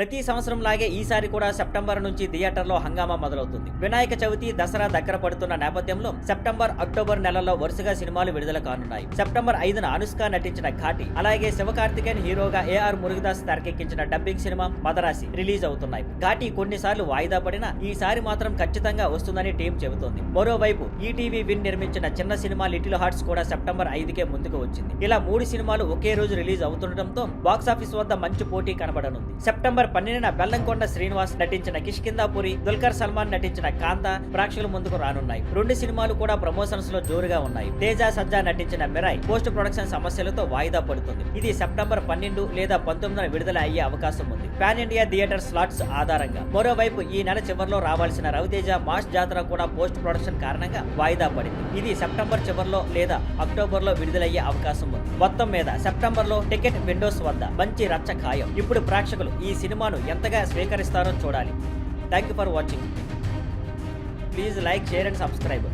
ప్రతి సంవత్సరం లాగే ఈసారి కూడా సెప్టెంబర్ నుంచి థియేటర్లో హంగామా మొదలవుతుంది. వినాయక చవితి, దసరా దగ్గర పడుతున్న నేపథ్యంలో సెప్టెంబర్, అక్టోబర్ నెలల్లో వరుసగా సినిమాలు విడుదల కానున్నాయి. సెప్టెంబర్ 5న అనుష్క నటించిన ఘాటి, అలాగే శివకార్తికేయన్ హీరోగా ఏఆర్ మురుగదాస్ తెరకెక్కించిన డబ్బింగ్ సినిమా మదరాసి రిలీజ్ అవుతున్నాయి. ఘాటి కొన్నిసార్లు వాయిదా పడినా ఈసారి మాత్రం ఖచ్చితంగా వస్తుందని టీం చెబుతోంది. మరోవైపు ఈటీవీ విన్ నిర్మించిన చిన్న సినిమా లిటిల్ హార్ట్స్ కూడా సెప్టెంబర్ 5కే ముందుకు వచ్చింది. ఇలా 3 సినిమాలు ఒకే రోజు రిలీజ్ అవుతుండటంతో బాక్సాఫీస్ వద్ద మంచి పోటీ కనబడనుంది. సెప్టెంబర్ 12న బెల్లంకొండ శ్రీనివాస్ నటించిన కిష్కిందాపురి, దుల్కర్ సల్మాన్ నటించిన కాంతా ప్రేక్షకుల ముందుకు రానున్నాయి. 2 సినిమాలు కూడా ప్రమోషన్స్ లో జోరుగా ఉన్నాయి. తేజ సజ్జా నటించిన మిరాయ్ పోస్ట్ ప్రొడక్షన్ సమస్యలతో వాయిదా పడుతుంది. ఇది సెప్టెంబర్ 12 లేదా 19న విడుదల అయ్యే అవకాశం ఉంది, పాన్ ఇండియా థియేటర్ స్లాట్స్ ఆధారంగా. మరోవైపు ఈ నెల చివరిలో రావాల్సిన రవితేజ మాస్ జాతర కూడా పోస్ట్ ప్రొడక్షన్ కారణంగా వాయిదా పడింది. ఇది సెప్టెంబర్ చివరిలో లేదా అక్టోబర్ లో విడుదలయ్యే అవకాశం ఉంది. మొత్తం మీద సెప్టెంబర్ లో టికెట్ విండోస్ వద్ద మంచి రచ్చ ఖాయం. ఇప్పుడు ప్రేక్షకులు ఈ సినిమాను ఎంతగా స్వీకరిస్తారో చూడాలి. Thank you for watching. Please like, share and subscribe.